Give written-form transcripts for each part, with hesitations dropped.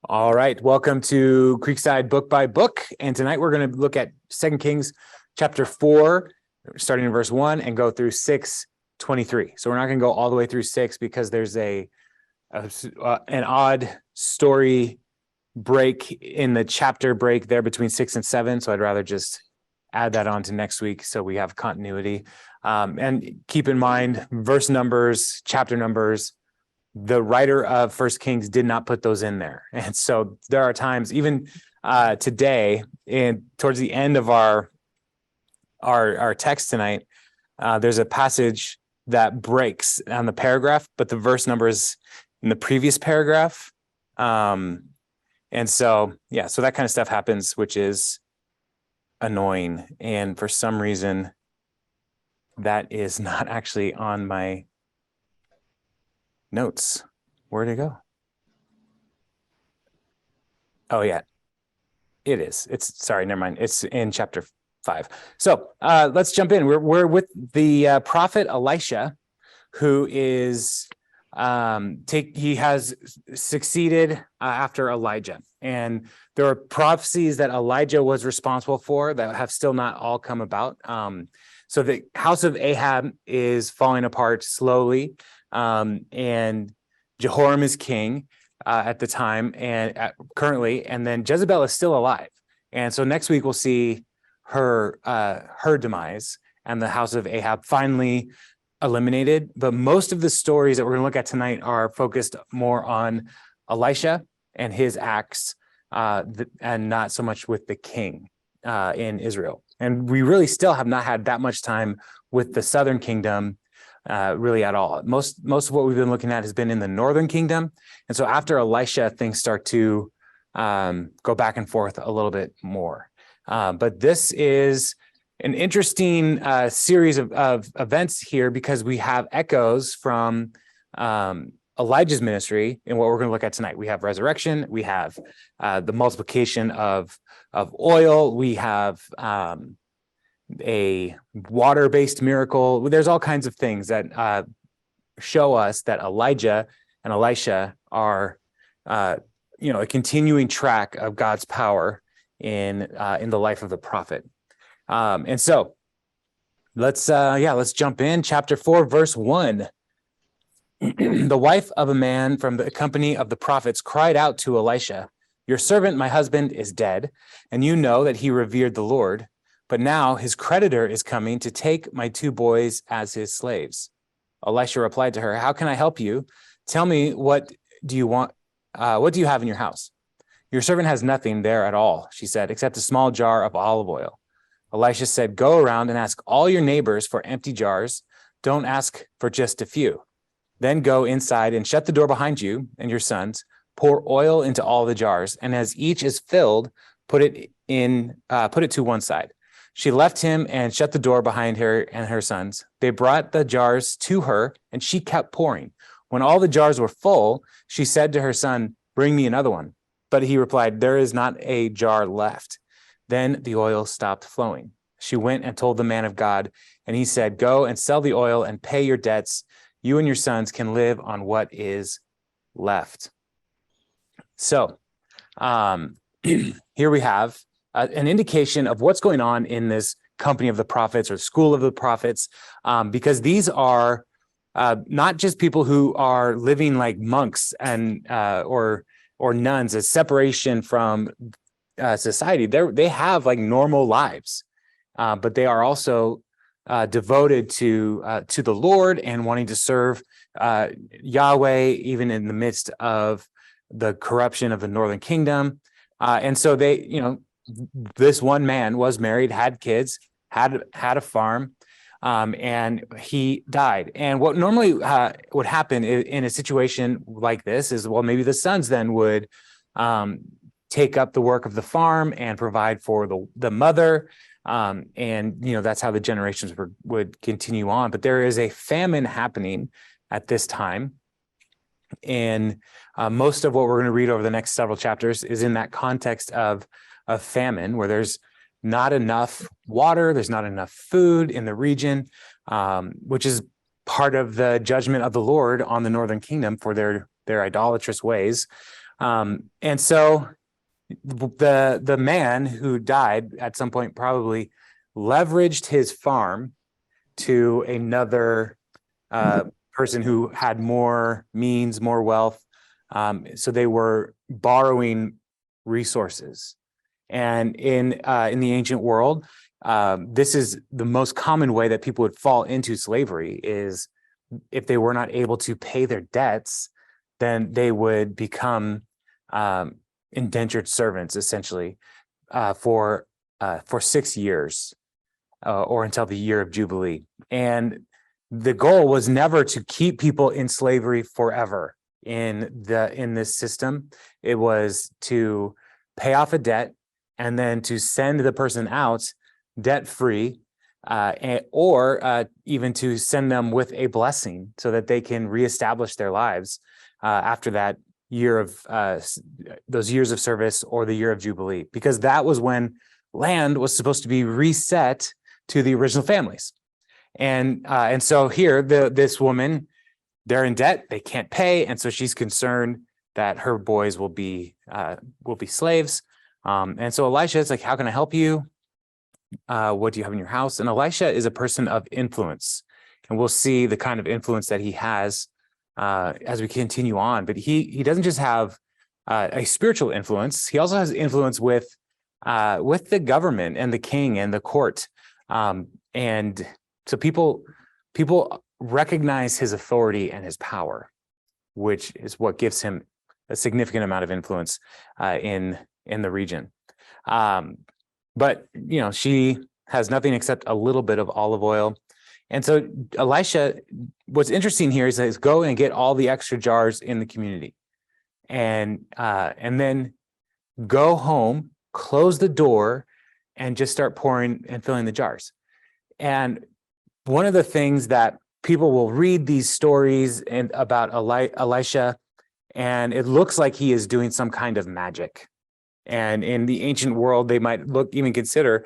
All right, welcome to Creekside Book by Book, and tonight we're going to look at 2 Kings chapter 4, starting in verse 1, and go through 6:23. So we're not going to go all the way through 6 because there's an odd story break in the chapter break there between 6 and 7, so I'd rather just add that on to next week so we have continuity. And keep in mind, verse numbers, chapter numbers, the writer of First Kings did not put those in there. And so there are times, even today, and towards the end of our text tonight, there's a passage that breaks on the paragraph, but the verse number is in the previous paragraph. And so, yeah, so that kind of stuff happens, which is annoying. And for some reason, that is not actually on my notes. Where'd it go? Oh, yeah, it is. Sorry, never mind. It's in chapter 5. So let's jump in. We're with the prophet Elisha, who is he has succeeded after Elijah. And there are prophecies that Elijah was responsible for that have still not all come about. So the house of Ahab is falling apart slowly. And Jehoram is king at the time and currently, and then Jezebel is still alive. And so next week we'll see her demise and the house of Ahab finally eliminated. But most of the stories that we're going to look at tonight are focused more on Elisha and his acts, and not so much with the king in Israel. And we really still have not had that much time with the southern kingdom really at all. Most of what we've been looking at has been in the northern kingdom. And so after Elisha, things start to go back and forth a little bit more. But this is an interesting series of events here because we have echoes from Elijah's ministry in what we're going to look at tonight. We have resurrection, we have the multiplication of oil, we have a water-based miracle. There's all kinds of things that show us that Elijah and Elisha are, a continuing track of God's power in the life of the prophet. And so let's jump in. Chapter 4, verse 1. The wife of a man from the company of the prophets cried out to Elisha, "Your servant, my husband, is dead, and you know that he revered the Lord. But now his creditor is coming to take my 2 boys as his slaves." Elisha replied to her, "How can I help you? Tell me, what do you want? What do you have in your house?" "Your servant has nothing there at all," she said, "except a small jar of olive oil." Elisha said, "Go around and ask all your neighbors for empty jars. Don't ask for just a few. Then go inside and shut the door behind you and your sons. Pour oil into all the jars, and as each is filled, put it to one side." She left him and shut the door behind her and her sons. They brought the jars to her, and she kept pouring. When all the jars were full, she said to her son, "Bring me another one." But he replied, "There is not a jar left." Then the oil stopped flowing. She went and told the man of God, and he said, "Go and sell the oil and pay your debts. You and your sons can live on what is left." So here we have an indication of what's going on in this company of the prophets or school of the prophets, because these are not just people who are living like monks and or nuns, a separation from society. They have like normal lives, but they are also devoted to the Lord and wanting to serve Yahweh even in the midst of the corruption of the northern kingdom. And so this one man was married, had kids, had a farm, and he died. And what normally would happen in a situation like this is, well, maybe the sons then would take up the work of the farm and provide for the mother. And that's how the generations would continue on. But there is a famine happening at this time. And most of what we're going to read over the next several chapters is in that context of famine, where there's not enough water, there's not enough food in the region, which is part of the judgment of the Lord on the northern kingdom for their idolatrous ways. And so the man who died at some point probably leveraged his farm to another person who had more means, more wealth. So they were borrowing resources. And in the ancient world, this is the most common way that people would fall into slavery is if they were not able to pay their debts, then they would become indentured servants, essentially, for 6 years or until the year of Jubilee. And the goal was never to keep people in slavery forever in this system. It was to pay off a debt and then to send the person out debt-free, or even to send them with a blessing so that they can reestablish their lives after that year of those years of service or the year of Jubilee, because that was when land was supposed to be reset to the original families. And so here, this woman, they're in debt, they can't pay, and so she's concerned that her boys will be slaves. And so Elisha is like, "How can I help you? What do you have in your house?" And Elisha is a person of influence, and we'll see the kind of influence that he has as we continue on. But he doesn't just have a spiritual influence; he also has influence with the government and the king and the court. And so people recognize his authority and his power, which is what gives him a significant amount of influence in the region. But she has nothing except a little bit of olive oil. And so Elisha, what's interesting here is that go and get all the extra jars in the community, and then go home, close the door, and just start pouring and filling the jars. And one of the things that people will read these stories about Elisha, and it looks like he is doing some kind of magic. And in the ancient world, they might even consider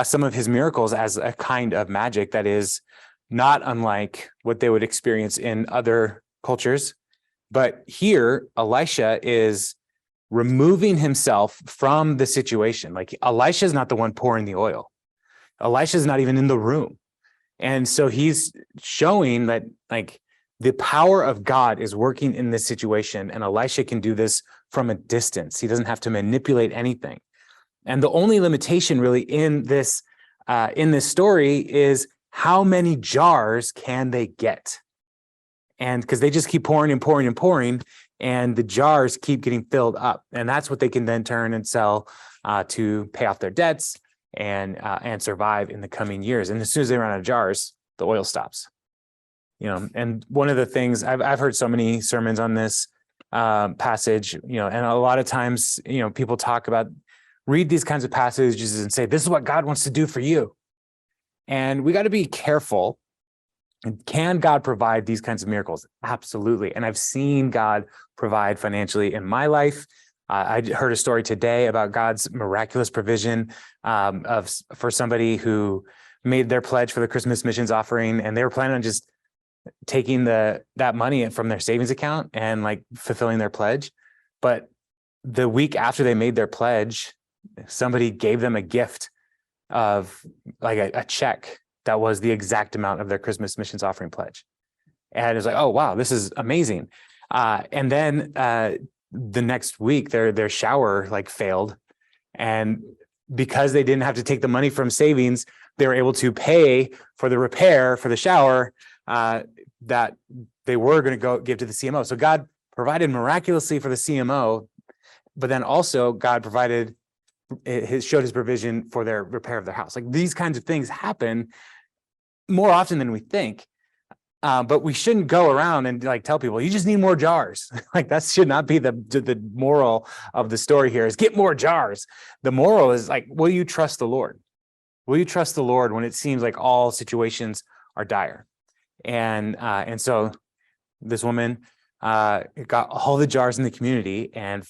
some of his miracles as a kind of magic that is not unlike what they would experience in other cultures. But here, Elisha is removing himself from the situation. Like, Elisha is not the one pouring the oil. Elisha is not even in the room. And so he's showing that, like, the power of God is working in this situation, and Elisha can do this from a distance. He doesn't have to manipulate anything. And the only limitation really in this story is how many jars can they get? And because they just keep pouring and pouring and pouring, and the jars keep getting filled up. And that's what they can then turn and sell to pay off their debts and survive in the coming years. And as soon as they run out of jars, the oil stops. And one of the things I've heard so many sermons on this passage, and a lot of times, people talk about, read these kinds of passages and say, this is what God wants to do for you. And we got to be careful. Can God provide these kinds of miracles? Absolutely. And I've seen God provide financially in my life. I heard a story today about God's miraculous provision for somebody who made their pledge for the Christmas missions offering, and they were planning on just taking that money from their savings account and like fulfilling their pledge. But the week after they made their pledge, somebody gave them a gift of like a check that was the exact amount of their Christmas missions offering pledge. And it was like, oh, wow, this is amazing. And then the next week, their shower like failed. And because they didn't have to take the money from savings, they were able to pay for the repair for the shower that they were going to go give to the CMO. So God provided miraculously for the CMO, but then also God showed his provision for their repair of their house. Like, these kinds of things happen more often than we think. But we shouldn't go around and like tell people, you just need more jars. Like, that should not be the moral of the story here, is get more jars. The moral is like, will you trust the Lord? Will you trust the Lord when it seems like all situations are dire? And so this woman got all the jars in the community and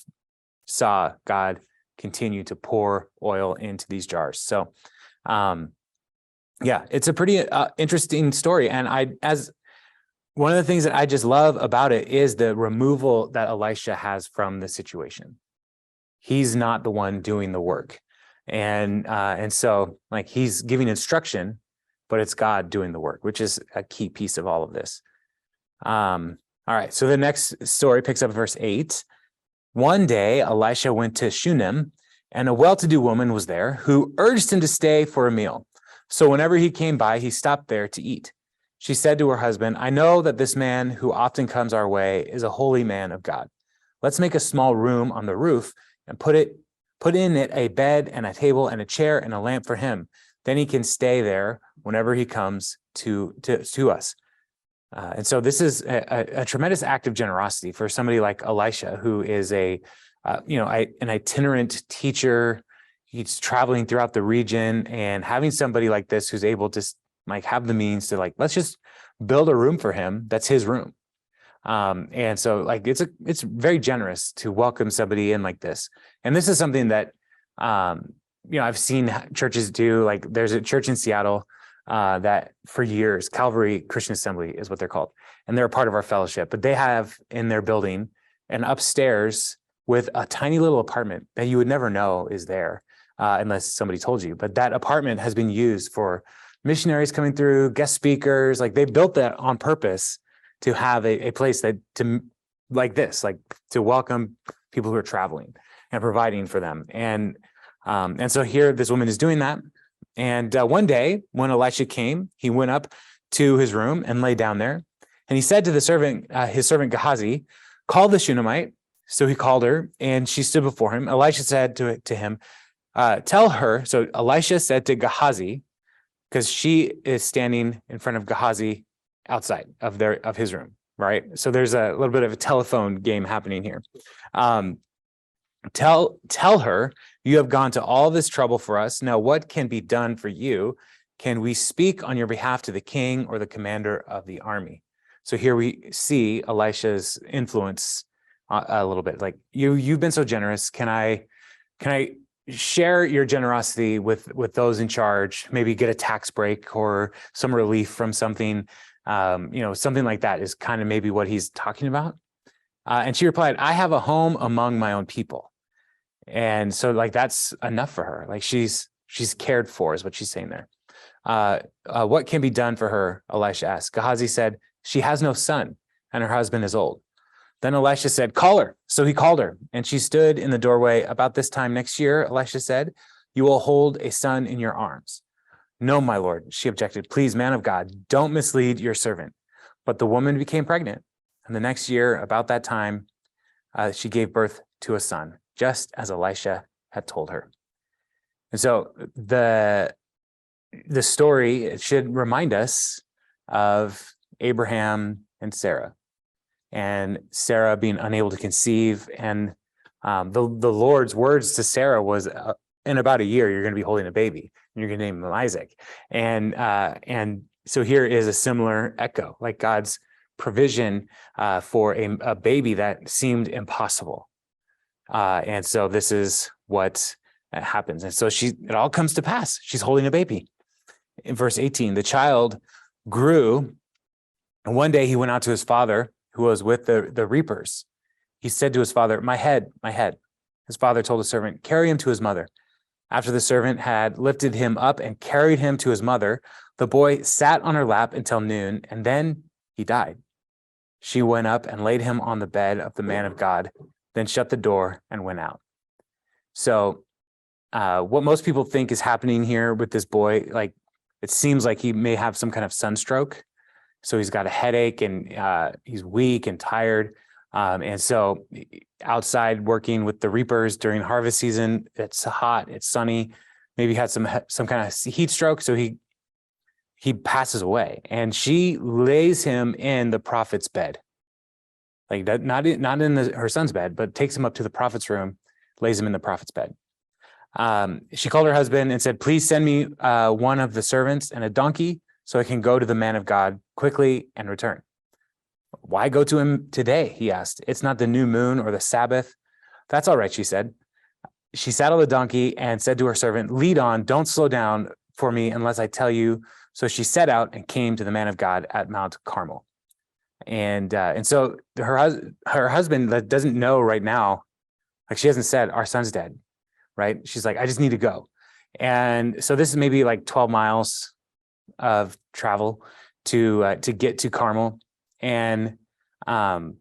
saw God continue to pour oil into these jars. So, yeah, it's a pretty interesting story. And one of the things that I just love about it is the removal that Elisha has from the situation. He's not the one doing the work. And so like he's giving instruction, but it's God doing the work, which is a key piece of all of this. All right. So the next story picks up verse 8. One day, Elisha went to Shunem, and a well-to-do woman was there who urged him to stay for a meal. So whenever he came by, he stopped there to eat. She said to her husband, I know that this man who often comes our way is a holy man of God. Let's make a small room on the roof and put in it a bed and a table and a chair and a lamp for him. Then he can stay there whenever he comes to us. And so this is a tremendous act of generosity for somebody like Elisha, who is an itinerant teacher. He's traveling throughout the region, and having somebody like this who's able to like have the means to like, let's just build a room for him. That's his room. And so like, it's very generous to welcome somebody in like this. And this is something that, I've seen churches do. Like there's a church in Seattle that for years, Calvary Christian Assembly is what they're called. And they're a part of our fellowship, but they have in their building an upstairs with a tiny little apartment that you would never know is there unless somebody told you. But that apartment has been used for missionaries coming through, guest speakers. Like they built that on purpose to have a place that to welcome people who are traveling and providing for them. And so here this woman is doing that. And one day when Elisha came, he went up to his room and lay down there. And he said to the servant, his servant Gehazi, call the Shunammite. So he called her and she stood before him. Elisha said to him, tell her. So Elisha said to Gehazi, because she is standing in front of Gehazi outside of his room, right? So there's a little bit of a telephone game happening here. Tell her, you have gone to all this trouble for us. Now, what can be done for you? Can we speak on your behalf to the king or the commander of the army? So here we see Elisha's influence a little bit. Like you've been so generous. Can I share your generosity with those in charge? Maybe get a tax break or some relief from something. Something like that is kind of maybe what he's talking about. And she replied, I have a home among my own people. And so like, that's enough for her. Like she's cared for is what she's saying there. What can be done for her? Elisha asked. Gehazi said, she has no son and her husband is old. Then Elisha said, call her. So he called her and she stood in the doorway. About this time next year, Elisha said, you will hold a son in your arms. No, my lord, she objected. Please, man of God, don't mislead your servant. But the woman became pregnant. And the next year, about that time, she gave birth to a son, just as Elisha had told her. And so the story, it should remind us of Abraham and Sarah being unable to conceive. And the Lord's words to Sarah was, in about a year, you're going to be holding a baby and you're going to name him Isaac. And so here is a similar echo, like God's provision for a baby that seemed impossible. And so this is what happens. And so it all comes to pass. She's holding a baby. In verse 18, the child grew, and one day he went out to his father, who was with the reapers. He said to his father, my head, my head. His father told the servant, carry him to his mother. After the servant had lifted him up and carried him to his mother, the boy sat on her lap until noon, and then he died. She went up and laid him on the bed of the man of God, then shut the door and went out. So what most people think is happening here with this boy, like it seems like he may have some kind of sunstroke. So he's got a headache and he's weak and tired. And so outside working with the reapers during harvest season, it's hot, it's sunny, maybe had some kind of heat stroke. So he passes away, and she lays him in the prophet's bed. Like that, not in her son's bed, but takes him up to the prophet's room, lays him in the prophet's bed. She called her husband and said, please send me one of the servants and a donkey so I can go to the man of God quickly and return. Why go to him today? He asked. It's not the new moon or the Sabbath. That's all right, she said. She saddled the donkey and said to her servant, lead on, don't slow down for me unless I tell you. So she set out and came to the man of God at Mount Carmel. And so her husband that doesn't know right now, like she hasn't said our son's dead, right? She's like, I just need to go. And so this is maybe like 12 miles of travel to get to Carmel. And her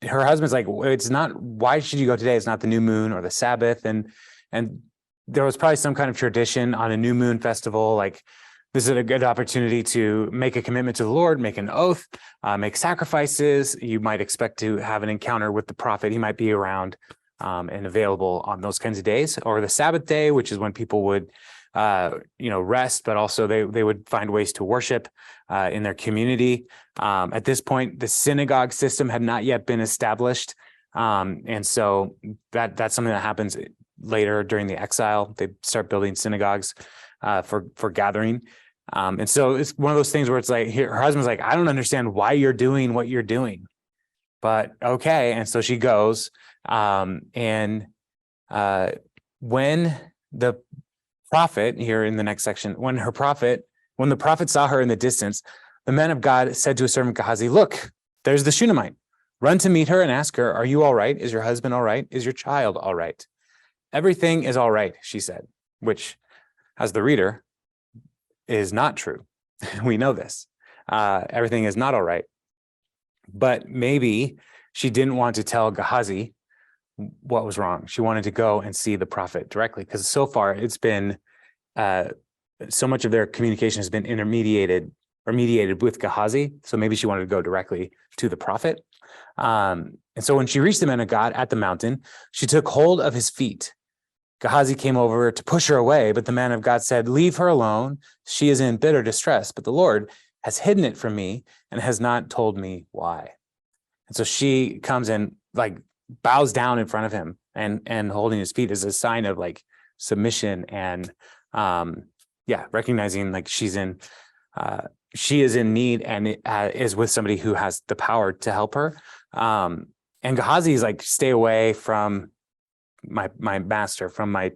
husband's like, it's not, why should you go today? It's not the new moon or the Sabbath. And there was probably some kind of tradition on a new moon festival, like this is a good opportunity to make a commitment to the Lord, make an oath, make sacrifices. You might expect to have an encounter with the prophet. He might be around and available on those kinds of days, or the Sabbath day, which is when people would rest, but also they would find ways to worship in their community. At this point, the synagogue system had not yet been established. And so that's something that happens later during the exile. They start building synagogues for gathering. And so it's one of those things where it's like, her husband's like, I don't understand why you're doing what you're doing, but okay. And so she goes. When the prophet, here in the next section, when the prophet saw her in the distance, the man of God said to his servant Gehazi, look, there's the Shunammite. Run to meet her and ask her, are you all right? Is your husband all right? Is your child all right? Everything is all right, she said, which, as the reader, is not true. We know this. Everything is not all right. But maybe she didn't want to tell Gehazi what was wrong. She wanted to go and see the prophet directly, because so far it's been so much of their communication has been mediated with Gehazi. So maybe she wanted to go directly to the prophet. And so when she reached the man of God at the mountain, she took hold of his feet. Gehazi came over to push her away, but the man of God said, leave her alone. She is in bitter distress, but the Lord has hidden it from me and has not told me why. And so she comes and like bows down in front of him and holding his feet as a sign of like submission and recognizing like she is in need and is with somebody who has the power to help her. And Gehazi is like, stay away from my master, from my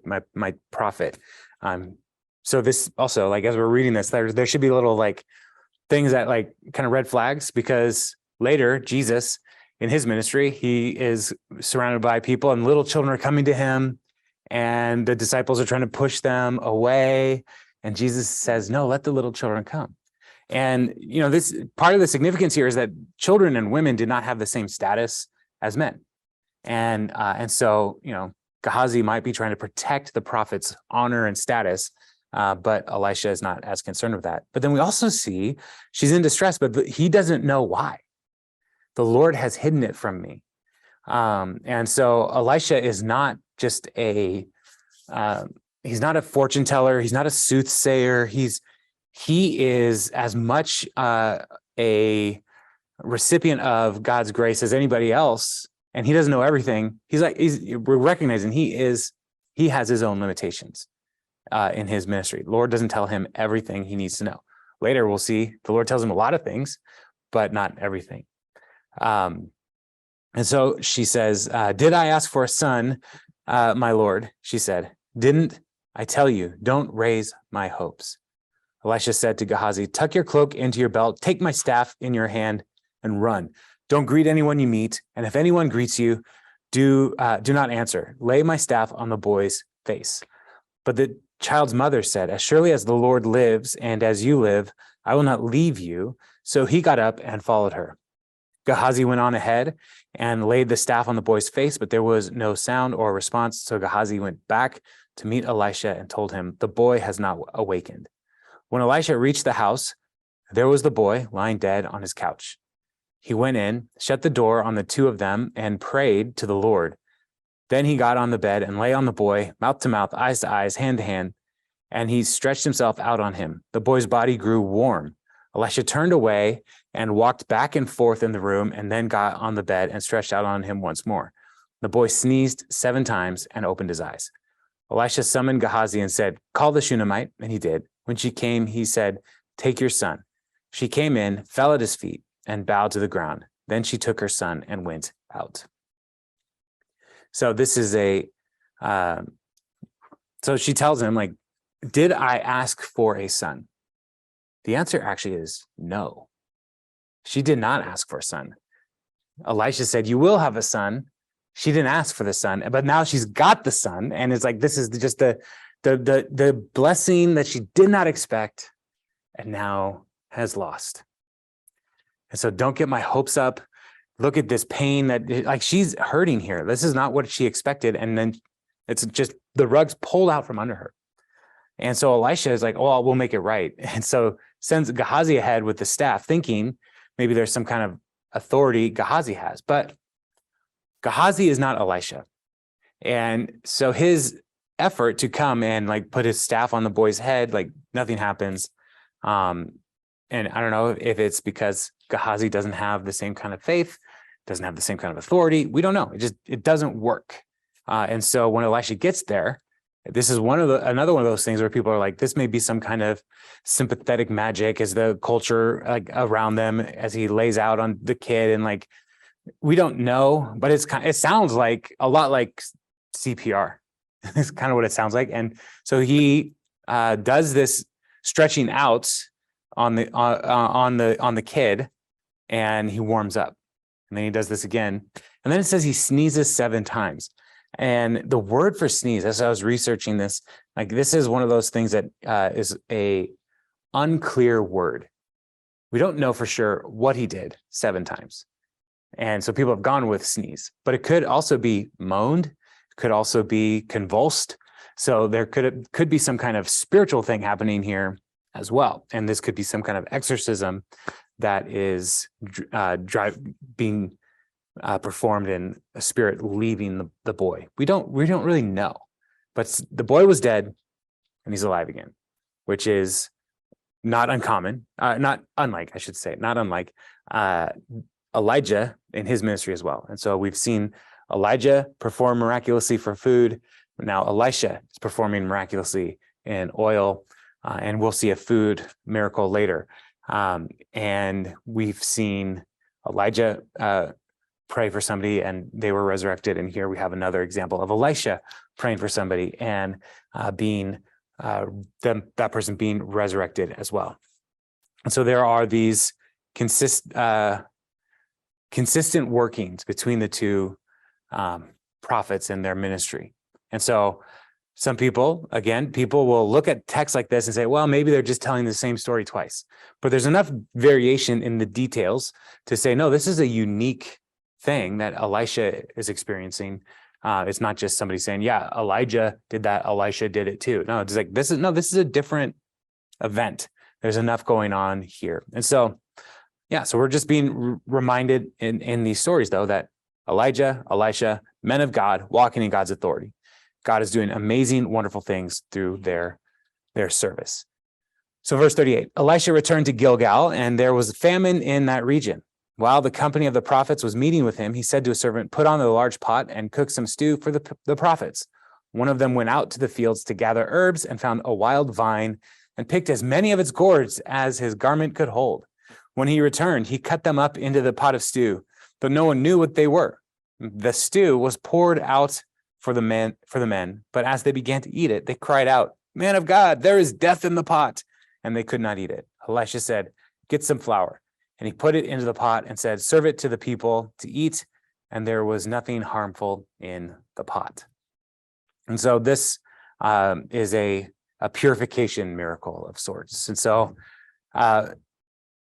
prophet. So this also, like, as we're reading this, there should be little like things that like kind of red flags, because later Jesus in his ministry, he is surrounded by people and little children are coming to him and the disciples are trying to push them away. And Jesus says, no, let the little children come. And, this part of the significance here is that children and women did not have the same status as men. And so, Gehazi might be trying to protect the prophet's honor and status, but Elisha is not as concerned with that. But then we also see she's in distress, but he doesn't know why. The Lord has hidden it from me. And so Elisha is not just he's not a fortune teller. He's not a soothsayer. He is as much a recipient of God's grace as anybody else. And he doesn't know everything. We're recognizing he has his own limitations in his ministry. The Lord doesn't tell him everything he needs to know. Later, we'll see the Lord tells him a lot of things, but not everything. And so she says, did I ask for a son, my Lord? She said, didn't I tell you, don't raise my hopes. Elisha said to Gehazi, tuck your cloak into your belt, take my staff in your hand and run. Don't greet anyone you meet. And if anyone greets you, do not answer. Lay my staff on the boy's face. But the child's mother said, as surely as the Lord lives and as you live, I will not leave you. So he got up and followed her. Gehazi went on ahead and laid the staff on the boy's face, but there was no sound or response. So Gehazi went back to meet Elisha and told him, the boy has not awakened. When Elisha reached the house, there was the boy lying dead on his couch. He went in, shut the door on the two of them, and prayed to the Lord. Then he got on the bed and lay on the boy, mouth to mouth, eyes to eyes, hand to hand, and he stretched himself out on him. The boy's body grew warm. Elisha turned away and walked back and forth in the room, and then got on the bed and stretched out on him once more. The boy sneezed 7 times and opened his eyes. Elisha summoned Gehazi and said, call the Shunammite, and he did. When she came, he said, take your son. She came in, fell at his feet, and bowed to the ground. Then she took her son and went out. So this is so she tells him, like, did I ask for a son? The answer actually is no. She did not ask for a son. Elisha said, you will have a son. She didn't ask for the son, but now she's got the son. And it's like, this is just the blessing that she did not expect and now has lost. And so don't get my hopes up. Look at this pain that, like, she's hurting here. This is not what she expected. And then it's just the rug's pulled out from under her. And so Elisha is like, oh, we'll make it right. And so sends Gehazi ahead with the staff, thinking maybe there's some kind of authority Gehazi has. But Gehazi is not Elisha. And so his effort to come and like put his staff on the boy's head, like nothing happens. And I don't know if it's because Gehazi doesn't have the same kind of faith, doesn't have the same kind of authority. We don't know. It doesn't work. And so when Elisha gets there, this is another one of those things where people are like, this may be some kind of sympathetic magic as the culture like around them as he lays out on the kid, and like we don't know, but it sounds like a lot like CPR. It's kind of what it sounds like. And so he does this stretching out on the kid, and he warms up, and then he does this again, and then it says he sneezes 7 times. And the word for sneeze, as I was researching this, like this is one of those things that is a unclear word. We don't know for sure what he did 7 times. And so people have gone with sneeze, but it could also be moaned, it could also be convulsed. So there could be some kind of spiritual thing happening here as well. And this could be some kind of exorcism that is being performed in a spirit leaving the boy. We don't really know, but the boy was dead and he's alive again, which is not uncommon, not unlike Elijah in his ministry as well. And so we've seen Elijah perform miraculously for food. Now Elisha is performing miraculously in oil, and we'll see a food miracle later. And we've seen Elijah pray for somebody and they were resurrected. And here we have another example of Elisha praying for somebody and that person being resurrected as well. And so there are these consistent workings between the two prophets and their ministry. And so some people will look at texts like this and say, well, maybe they're just telling the same story twice. But there's enough variation in the details to say, no, this is a unique thing that Elisha is experiencing. It's not just somebody saying, yeah, Elijah did that, Elisha did it too. No, it's like, this is a different event. There's enough going on here. And so, yeah, so we're just being reminded in these stories, though, that Elijah, Elisha, men of God, walking in God's authority. God is doing amazing, wonderful things through their service. So verse 38, Elisha returned to Gilgal, and there was famine in that region. While the company of the prophets was meeting with him, he said to a servant, put on the large pot and cook some stew for the prophets. One of them went out to the fields to gather herbs and found a wild vine and picked as many of its gourds as his garment could hold. When he returned, he cut them up into the pot of stew, but no one knew what they were. The stew was poured out for the men, but as they began to eat it, they cried out, man of God, there is death in the pot, and they could not eat it. Elisha said, get some flour. And he put it into the pot and said, serve it to the people to eat. And there was nothing harmful in the pot. And so this is a purification miracle of sorts. And so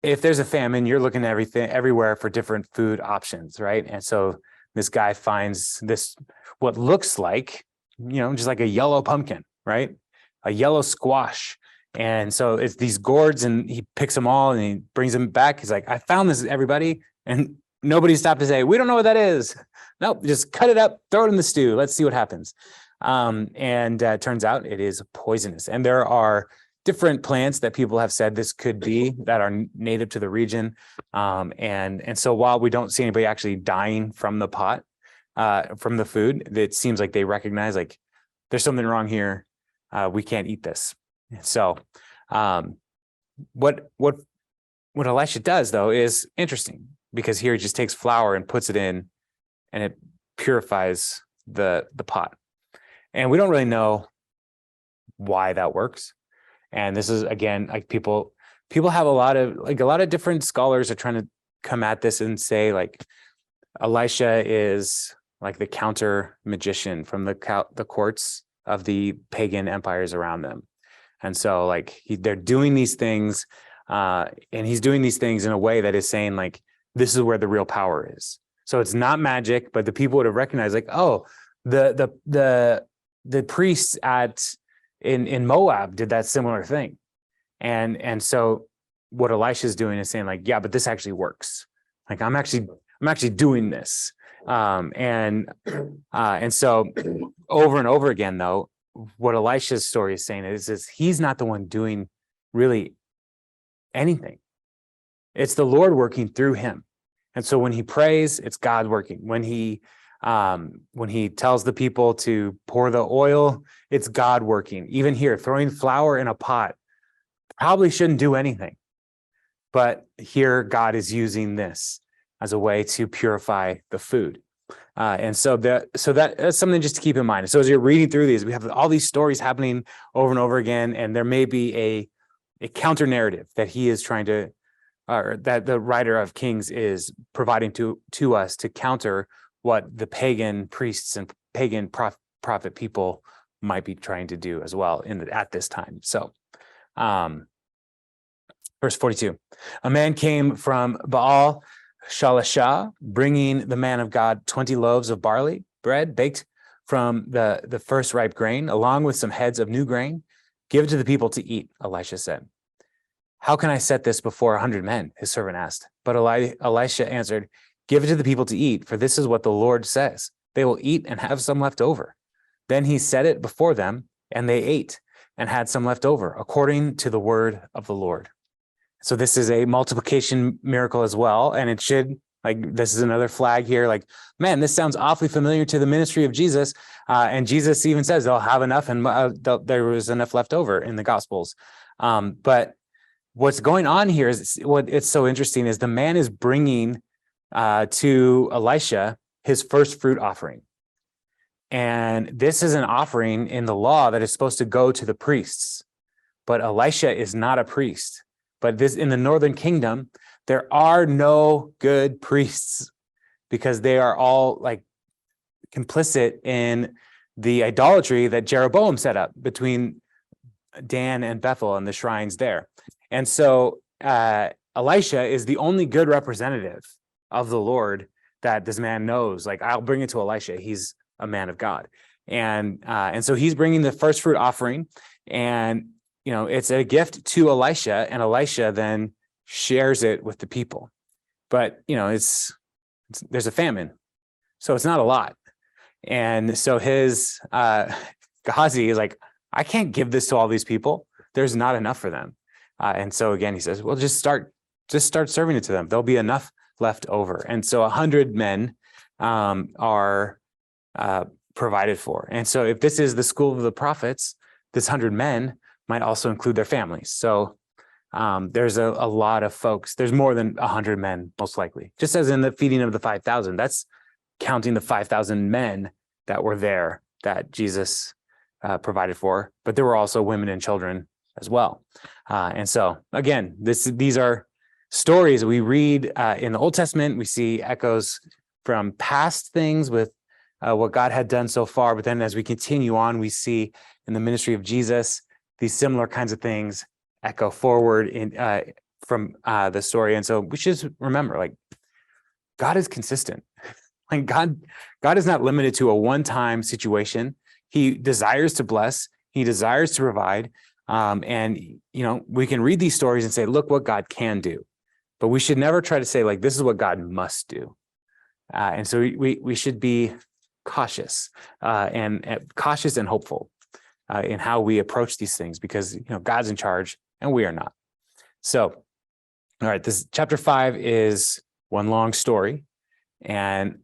if there's a famine, you're looking at everywhere for different food options, right? And so this guy finds this, what looks like, just like a yellow pumpkin, right? A yellow squash. And so it's these gourds, and he picks them all and he brings them back. He's like, I found this, everybody. And nobody stopped to say, we don't know what that is. Nope, just cut it up, throw it in the stew. Let's see what happens. It turns out it is poisonous. And there are different plants that people have said this could be that are native to the region. And so while we don't see anybody actually dying from the pot, from the food, it seems like they recognize, like, there's something wrong here. We can't eat this. So what Elisha does, though, is interesting, because here he just takes flour and puts it in, and it purifies the pot. And we don't really know why that works. And this is, again, like people have a lot of different scholars are trying to come at this and say like Elisha is like the counter magician from the courts of the pagan empires around them. And so like they're doing these things, and he's doing these things in a way that is saying like, this is where the real power is. So it's not magic, but the people would have recognized like, oh, the priests in Moab did that similar thing. And so what Elisha is doing is saying like, yeah, but this actually works. Like I'm actually doing this. And so over and over again, though, what Elisha's story is saying is he's not the one doing really anything. It's the Lord working through him. And so when he prays, it's God working. When he tells the people to pour the oil, it's God working. Even here, throwing flour in a pot probably shouldn't do anything. But here God is using this as a way to purify the food. And so that's something just to keep in mind. So as you're reading through these, we have all these stories happening over and over again, and there may be a counter narrative that he is trying to, or that the writer of Kings is providing to us to counter what the pagan priests and pagan prophet people might be trying to do as well at this time. So, verse 42, a man came from Baal Shalishah, bringing the man of God 20 loaves of barley bread baked from the first ripe grain, along with some heads of new grain. Give it to the people to eat, Elisha said. How can I set this before 100 men? His servant asked. But Elisha answered, give it to the people to eat, for this is what the Lord says. They will eat and have some left over. Then he set it before them, and they ate and had some left over, according to the word of the Lord. So this is a multiplication miracle as well. And it should, like, this is another flag here. Like, man, this sounds awfully familiar to the ministry of Jesus. And Jesus even says they'll have enough, and there was enough left over in the Gospels. But what's going on here is what it's so interesting is the man is bringing to Elisha his first fruit offering. And this is an offering in the law that is supposed to go to the priests. But Elisha is not a priest. But this in the northern kingdom, there are no good priests because they are all like complicit in the idolatry that Jeroboam set up between Dan and Bethel and the shrines there. And so Elisha is the only good representative of the Lord that this man knows. Like, I'll bring it to Elisha. He's a man of God. And so he's bringing the first fruit offering, and you know, it's a gift to Elisha, and Elisha then shares it with the people. But, you know, there's a famine, so it's not a lot. And so his Gehazi is like, I can't give this to all these people. There's not enough for them. And so again, he says, well, just start serving it to them. There'll be enough left over. And so 100 men are provided for. And so if this is the school of the prophets, this 100 men might also include their families. So there's a lot of folks. There's more than 100 men, most likely. Just as in the feeding of the 5,000, that's counting the 5,000 men that were there that Jesus provided for. But there were also women and children as well. And so again, these are stories we read in the Old Testament. We see echoes from past things with what God had done so far. But then as we continue on, we see in the ministry of Jesus, these similar kinds of things echo forward from the story. And so we should just remember, like, God is consistent. Like God is not limited to a one-time situation. He desires to bless. He desires to provide. And, you know, we can read these stories and say, look what God can do. But we should never try to say, like, this is what God must do. And so we should be cautious and cautious and hopeful in how we approach these things, because, you know, God's in charge and we are not. So, all right, this chapter 5 is one long story. And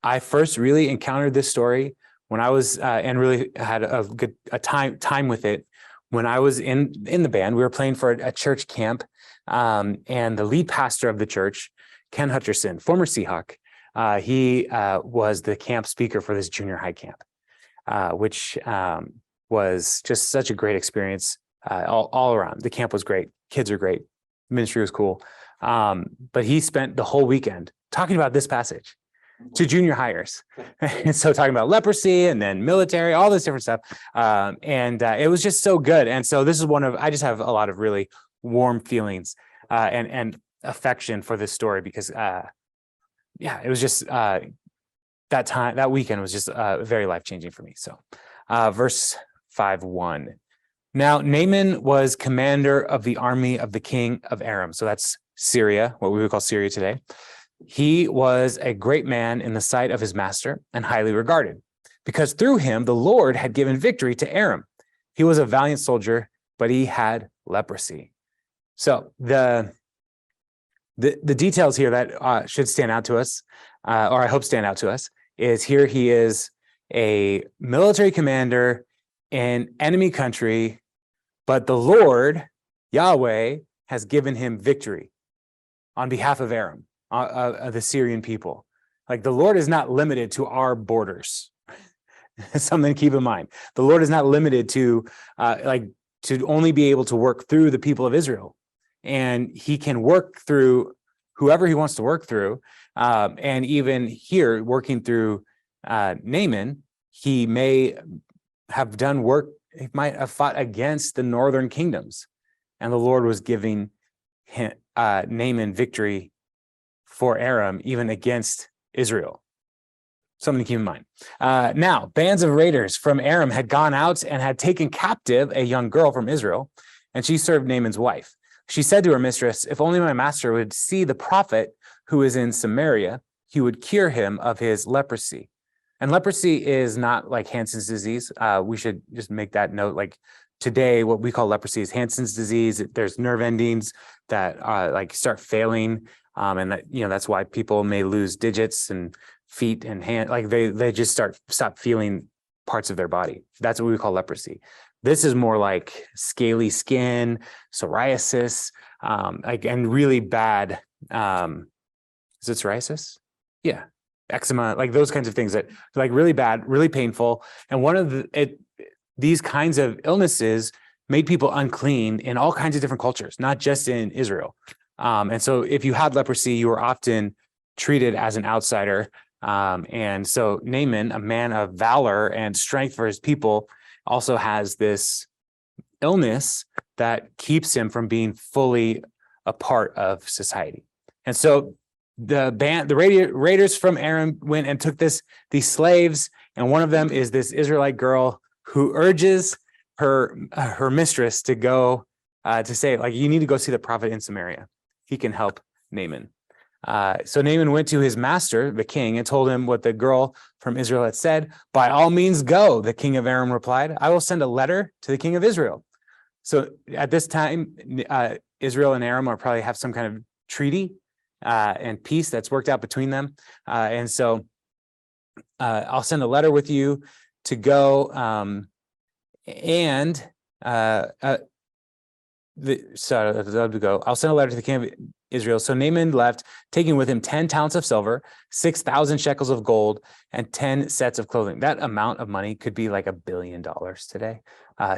I first really encountered this story when I was and really had a good time with it when I was in the band. We were playing for a church camp, and the lead pastor of the church, Ken Hutcherson, former Seahawk, he was the camp speaker for this junior high camp, which was just such a great experience all around. The camp was great. Kids are great. Ministry was cool. But he spent the whole weekend talking about this passage to junior hires. And so talking about leprosy and then military, all this different stuff. It was just so good. And so this is I just have a lot of really warm feelings and affection for this story because, it was just that weekend was just very life-changing for me. So verse 5:1. Now, Naaman was commander of the army of the king of Aram. So that's Syria, what we would call Syria today. He was a great man in the sight of his master and highly regarded, because through him the Lord had given victory to Aram. He was a valiant soldier, but he had leprosy. So the details here that should stand out to us, or I hope stand out to us, is here he is a military commander in enemy country, but the Lord, Yahweh, has given him victory on behalf of Aram, the Syrian people. Like, the Lord is not limited to our borders. Something to keep in mind. The Lord is not limited to to only be able to work through the people of Israel. And he can work through whoever he wants to work through. And even here, working through Naaman, he may have done work, he might have fought against the northern kingdoms. And the Lord was giving him, Naaman victory for Aram, even against Israel. Something to keep in mind. Now, bands of raiders from Aram had gone out and had taken captive a young girl from Israel, and she served Naaman's wife. She said to her mistress, "If only my master would see the prophet who is in Samaria, he would cure him of his leprosy." And leprosy is not like Hansen's disease. We should just make that note. Like, today, what we call leprosy is Hansen's disease. There's nerve endings that start failing, and that's why people may lose digits and feet and hand. Like they just stop feeling parts of their body. That's what we call leprosy. This is more like scaly skin, psoriasis, and really bad. Is it psoriasis? Yeah. Eczema, like those kinds of things that like really bad, really painful. And one of these kinds of illnesses made people unclean in all kinds of different cultures, not just in Israel. And so if you had leprosy, you were often treated as an outsider. And so Naaman, a man of valor and strength for his people, also has this illness that keeps him from being fully a part of society. And so the raiders from Aram went and took these slaves, and one of them is this Israelite girl who urges her mistress to go to say, like, you need to go see the prophet in Samaria. He can help Naaman. So Naaman went to his master, the king, and told him what the girl from Israel had said. "By all means go," the king of Aram replied. "I will send a letter to the king of Israel." So at this time, Israel and Aram probably have some kind of treaty and peace that's worked out between them. And so I'll send a letter with you to go. I'll send a letter to the king of Israel. So Naaman left, taking with him 10 talents of silver, 6,000 shekels of gold, and 10 sets of clothing. That amount of money could be like $1 billion today.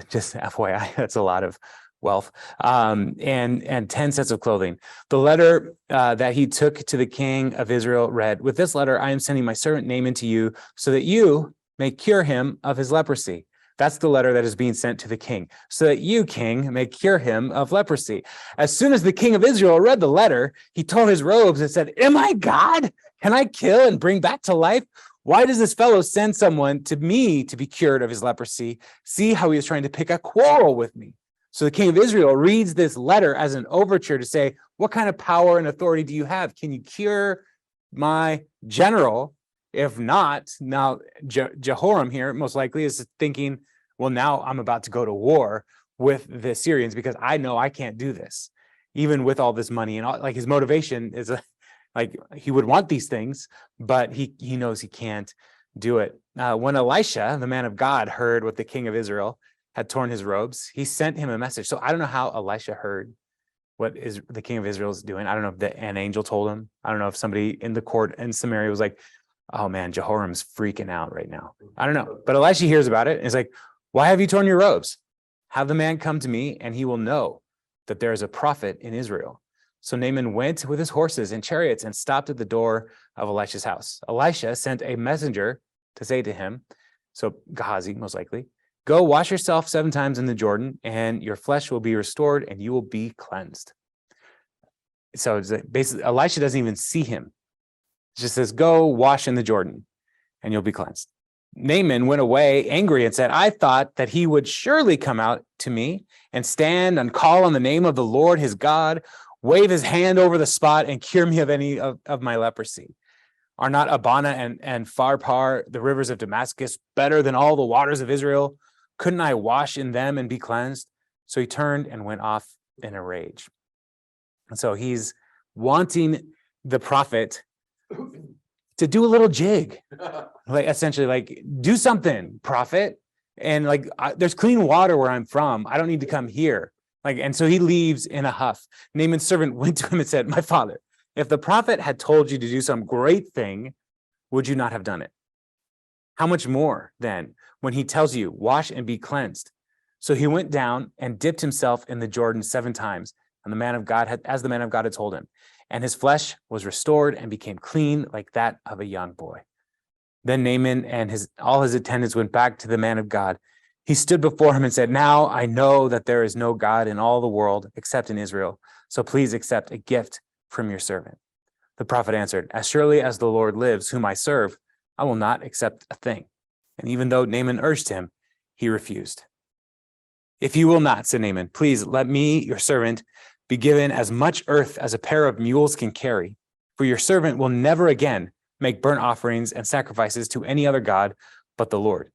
Just FYI, that's a lot of wealth. And 10 sets of clothing. The letter that he took to the king of Israel read, "With this letter, I am sending my servant Naaman to you so that you may cure him of his leprosy." That's the letter that is being sent to the king, "so that you, king, may cure him of leprosy." As soon as the king of Israel read the letter, he tore his robes and said, "Am I God? Can I kill and bring back to life? Why does this fellow send someone to me to be cured of his leprosy? See how he is trying to pick a quarrel with me." So the king of Israel reads this letter as an overture to say, what kind of power and authority do you have? Can you cure my general? If not, now Jehoram here most likely is thinking, well, now I'm about to go to war with the Syrians because I know I can't do this, even with all this money and all. Like, his motivation is like he would want these things, but he knows he can't do it. When Elisha, the man of God, heard what the king of Israel had torn his robes, he sent him a message. So I don't know how Elisha heard what is the king of Israel is doing. I don't know if an angel told him. I don't know if somebody in the court in Samaria was like, "Oh man, Jehoram's freaking out right now." I don't know. But Elisha hears about it and is like, "Why have you torn your robes? Have the man come to me and he will know that there is a prophet in Israel. So Naaman went with his horses and chariots and stopped at the door of Elisha's house. Elisha sent a messenger to say to him, so Gehazi most likely, go wash yourself 7 times in the Jordan, and your flesh will be restored, and you will be cleansed. So it's basically, Elisha doesn't even see him. It just says, go wash in the Jordan, and you'll be cleansed. Naaman went away angry and said, I thought that he would surely come out to me and stand and call on the name of the Lord his God, wave his hand over the spot, and cure me of any of my leprosy. Are not Abana and Pharpar, the rivers of Damascus, better than all the waters of Israel? Couldn't I wash in them and be cleansed? So he turned and went off in a rage. And so he's wanting the prophet to do a little jig, like essentially, like, do something, prophet. And like, there's clean water where I'm from. I don't need to come here. Like, and so he leaves in a huff. Naaman's servant went to him and said, my father, if the prophet had told you to do some great thing, would you not have done it? How much more then when he tells you, wash and be cleansed? So he went down and dipped himself in the Jordan 7 times, and the man of God as the man of God had told him. And his flesh was restored and became clean like that of a young boy. Then Naaman and all his attendants went back to the man of God. He stood before him and said, now I know that there is no God in all the world except in Israel. So please accept a gift from your servant. The prophet answered, as surely as the Lord lives, whom I serve, I will not accept a thing. And even though Naaman urged him, he refused. If you will not, said Naaman, please let me, your servant, be given as much earth as a pair of mules can carry, for your servant will never again make burnt offerings and sacrifices to any other god but the Lord.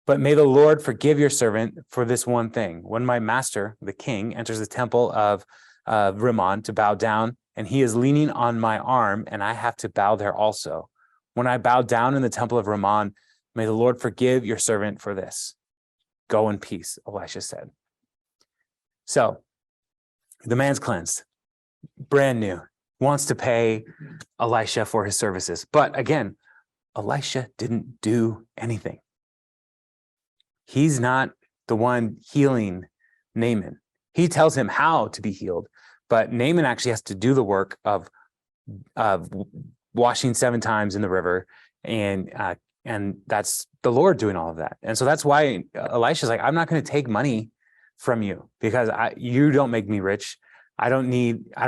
But may the Lord forgive your servant for this one thing. When my master, the king, enters the temple of Rimmon to bow down, and he is leaning on my arm, and I have to bow there also. When I bow down in the temple of Rimmon, may the Lord forgive your servant for this. Go in peace, Elisha said. So the man's cleansed, brand new, wants to pay Elisha for his services. But again, Elisha didn't do anything. He's not the one healing Naaman. He tells him how to be healed, but Naaman actually has to do the work of washing 7 times in the river, and that's the Lord doing all of that. And so that's why Elisha's like, I'm not going to take money from you because you don't make me rich. I don't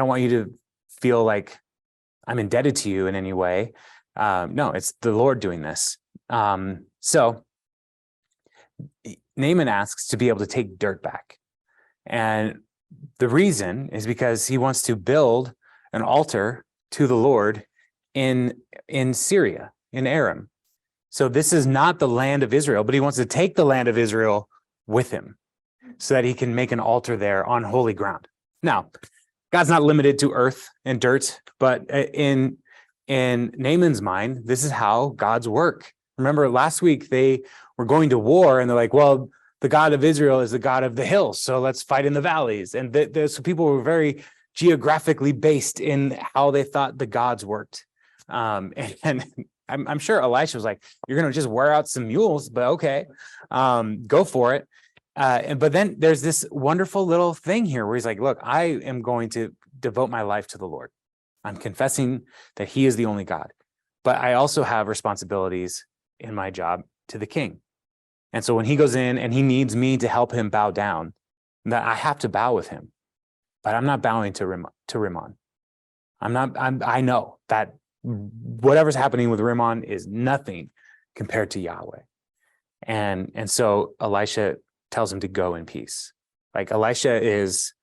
want you to feel like I'm indebted to you in any way. No, it's the Lord doing this. So Naaman asks to be able to take dirt back. And the reason is because he wants to build an altar to the Lord in Syria, in Aram. So this is not the land of Israel, but he wants to take the land of Israel with him so that he can make an altar there on holy ground. Now, God's not limited to earth and dirt, but in Naaman's mind, this is how God's work. Remember last week they were going to war and they're like, well, the God of Israel is the God of the hills, so let's fight in the valleys. And so people were very geographically based in how they thought the gods worked. And I'm sure Elisha was like, you're going to just wear out some mules, but okay, go for it. But then there's this wonderful little thing here where he's like, look, I am going to devote my life to the Lord. I'm confessing that he is the only God, but I also have responsibilities in my job to the king. And so when he goes in and he needs me to help him bow down, that I have to bow with him, but I'm not bowing to Rimmon. I know that whatever's happening with Rimmon is nothing compared to Yahweh. And so Elisha tells him to go in peace. Like Elisha is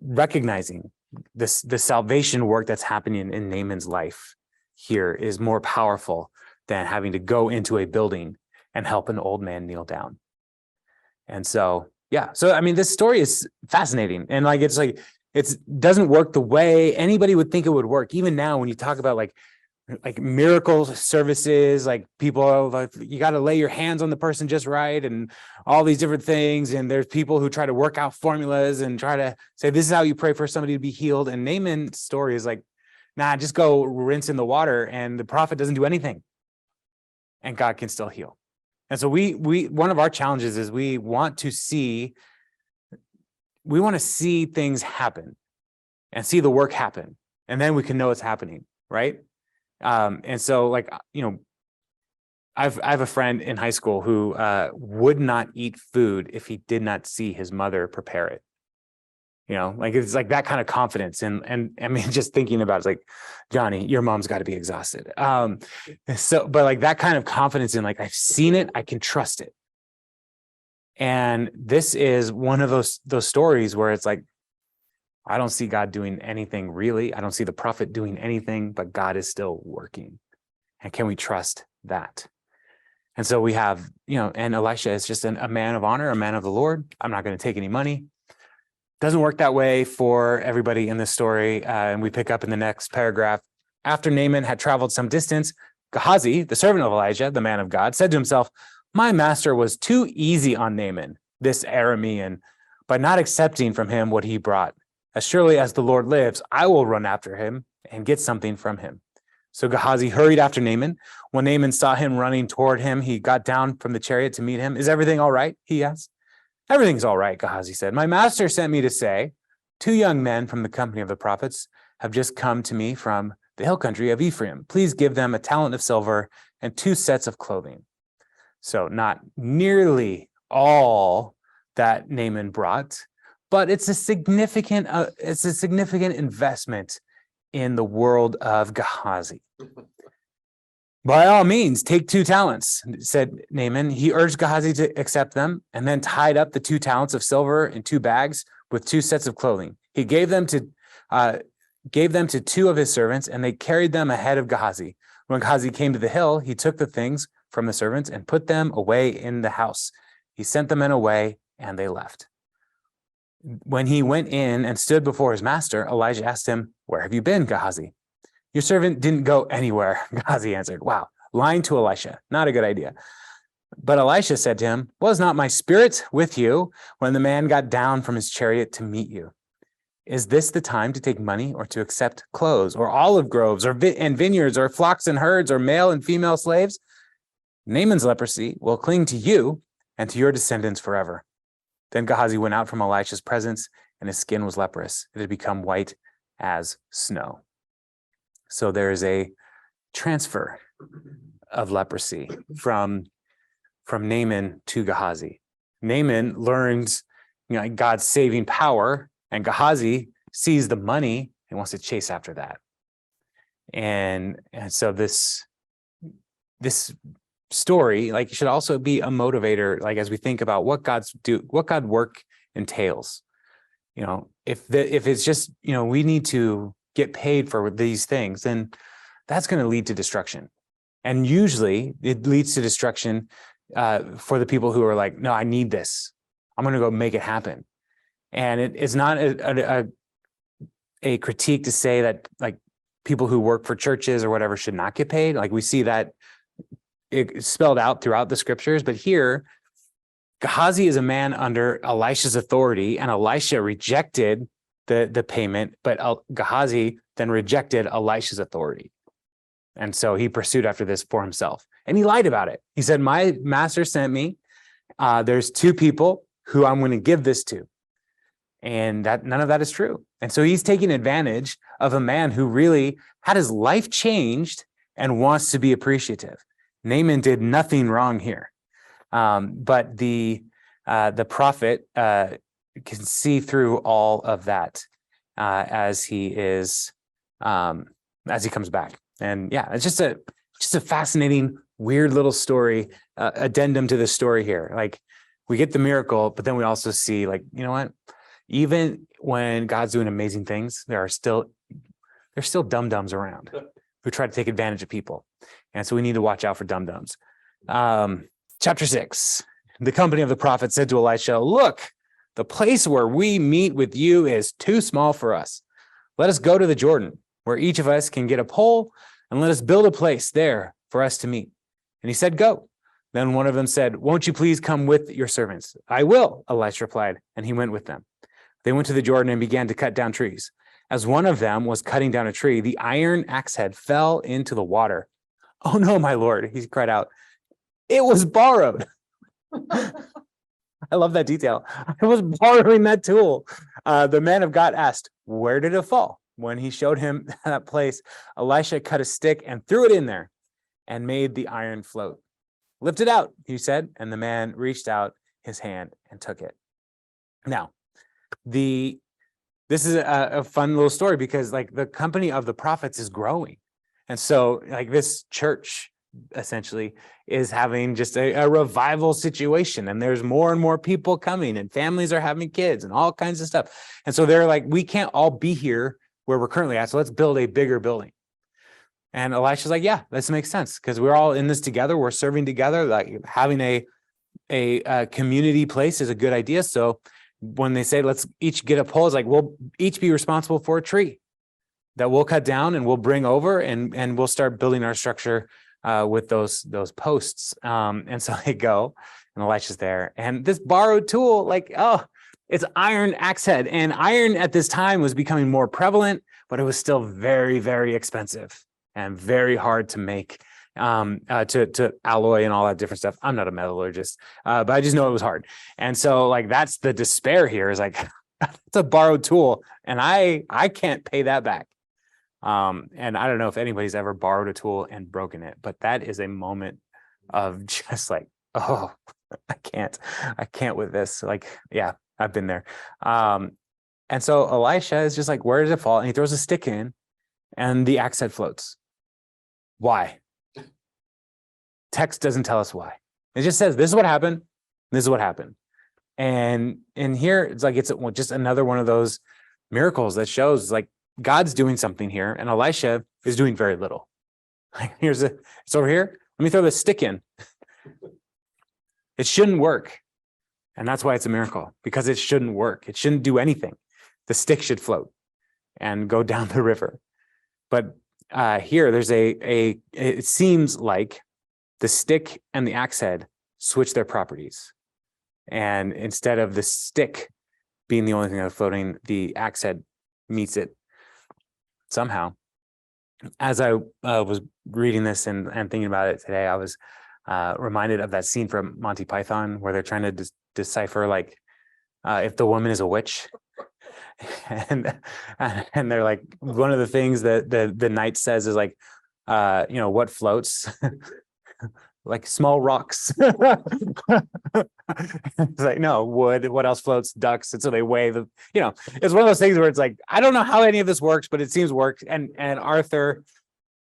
recognizing the salvation work that's happening in Naaman's life here is more powerful than having to go into a building and help an old man kneel down. And so, yeah. So, I mean, this story is fascinating. And it doesn't work the way anybody would think it would work. Even now, when you talk about like miracle services, like people are like, you got to lay your hands on the person just right and all these different things. And there's people who try to work out formulas and try to say, this is how you pray for somebody to be healed. And Naaman's story is like, nah, just go rinse in the water. And the prophet doesn't do anything. And God can still heal. And so we one of our challenges is we want to see we want to see things happen and see the work happen, and then we can know it's happening, right? And so, like, I have a friend in high school who would not eat food if he did not see his mother prepare it. Like, it's like that kind of confidence. And I mean, just thinking about it's like, Johnny, your mom's got to be exhausted. But like that kind of confidence in, like, I've seen it, I can trust it. And this is one of those stories where it's like, I don't see God doing anything really. I don't see the prophet doing anything, but God is still working. And can we trust that? And so we have, and Elisha is just a man of honor, a man of the Lord. I'm not going to take any money. Doesn't work that way for everybody in this story. And we pick up in the next paragraph. After Naaman had traveled some distance, Gehazi, the servant of Elijah, the man of God, said to himself, my master was too easy on Naaman, this Aramean, by not accepting from him what he brought. As surely as the Lord lives, I will run after him and get something from him. So Gehazi hurried after Naaman. When Naaman saw him running toward him, he got down from the chariot to meet him. Is everything all right? He asked. Everything's all right, Gehazi said. My master sent me to say, 2 young men from the company of the prophets have just come to me from the hill country of Ephraim. Please give them a talent of silver and 2 sets of clothing. So not nearly all that Naaman brought, but it's a significant investment in the world of Gehazi. By all means, take 2 talents, said Naaman. He urged Gehazi to accept them and then tied up the 2 talents of silver in 2 bags with 2 sets of clothing. He gave them to 2 of his servants, and they carried them ahead of Gehazi. When Gehazi came to the hill, he took the things from the servants and put them away in the house. He sent the men away, and they left. When he went in and stood before his master, Elijah asked him, where have you been, Gehazi? Your servant didn't go anywhere, Gehazi answered. Wow, lying to Elisha, not a good idea. But Elisha said to him, was not my spirit with you when the man got down from his chariot to meet you? Is this the time to take money or to accept clothes or olive groves and vineyards or flocks and herds or male and female slaves? Naaman's leprosy will cling to you and to your descendants forever. Then Gehazi went out from Elisha's presence, and his skin was leprous. It had become white as snow. So there is a transfer of leprosy from Naaman to Gehazi. Naaman learns, God's saving power, and Gehazi sees the money and wants to chase after that. And so this story, like, should also be a motivator, like, as we think about what God work entails. If it's just, we need to get paid for these things, then that's going to lead to destruction. And usually it leads to destruction for the people who are like, no, I need this. I'm going to go make it happen. And it's not a critique to say that, like, people who work for churches or whatever should not get paid. Like, we see that it's spelled out throughout the scriptures, but here, Gehazi is a man under Elisha's authority, and Elisha rejected the payment, but Gehazi then rejected Elisha's authority. And so he pursued after this for himself, and he lied about it. He said, my master sent me. There's 2 people who I'm going to give this to. And that none of that is true. And so he's taking advantage of a man who really had his life changed and wants to be appreciative. Naaman did nothing wrong here. But the prophet can see through all of that as he comes back. And yeah, it's just a fascinating, weird little story, addendum to the story here. Like, we get the miracle, but then we also see, like, you know what? Even when God's doing amazing things, there's still dum-dums around who try to take advantage of people. And so we need to watch out for dum-dums. Chapter 6, the company of the prophet said to Elisha, look, the place where we meet with you is too small for us. Let us go to the Jordan, where each of us can get a pole, and let us build a place there for us to meet. And he said, go. Then one of them said, won't you please come with your servants? I will, Elisha replied, and he went with them. They went to the Jordan and began to cut down trees. As one of them was cutting down a tree, the iron axe head fell into the water. Oh no, my lord, he cried out. It was borrowed. I I love that detail. I was borrowing that tool. The man of God asked, where did it fall? When he showed him that place, Elisha cut a stick and threw it in there and made the iron float. Lift it out, he said, and the man reached out his hand and took it. Now, this is a fun little story because like the company of the prophets is growing. And so like this church essentially is having just a revival situation, and there's more and more people coming, and families are having kids and all kinds of stuff. And so they're like, we can't all be here where we're currently at, so let's build a bigger building. And Elisha's like, yeah, this makes sense because we're all in this together, we're serving together, like having a community place is a good idea. So when they say let's each get a pole, it's like we'll each be responsible for a tree that we'll cut down and we'll bring over, and we'll start building our structure with those posts. And so they go, and Elisha's there, and this borrowed tool, like, oh, it's iron axe head, and iron at this time was becoming more prevalent, but it was still very, very expensive and very hard to make, to alloy and all that different stuff. I'm not a metallurgist, but I just know it was hard. And so like, that's the despair here, is like, it's a borrowed tool and I can't pay that back. And I don't know if anybody's ever borrowed a tool and broken it, but that is a moment of just like, oh, I can't with this. Like, yeah, I've been there. And so Elisha is just like, where does it fall? And he throws a stick in and the axe head floats. Why? Text doesn't tell us why. It just says, this is what happened. This is what happened. And in here, it's like, it's just another one of those miracles that shows like God's doing something here, and Elisha is doing very little. Like, it's over here. Let me throw this stick in. It shouldn't work. And that's why it's a miracle, because it shouldn't work. It shouldn't do anything. The stick should float and go down the river. But here there's it seems like the stick and the axe head switch their properties. And instead of the stick being the only thing that's floating, the axe head meets it somehow. As I was reading this and thinking about it today, I was reminded of that scene from Monty Python where they're trying to decipher like if the woman is a witch. And they're like, one of the things that the knight says is like, what floats? Like small rocks. It's like, no, wood. What else floats? Ducks. And so they weigh it's one of those things where it's like, I don't know how any of this works, but it seems works. And Arthur,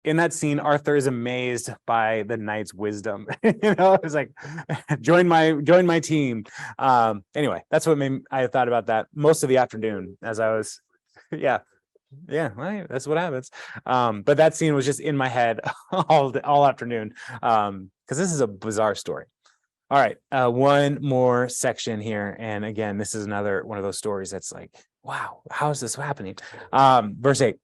in that scene, Arthur is amazed by the knight's wisdom. It's like, join my team. Anyway, that's what I thought about that most of the afternoon as I was, well, that's what happens. But that scene was just in my head all afternoon, because this is a bizarre story. All right, one more section here, and again, this is another one of those stories that's like, wow, how is this happening? Verse 8.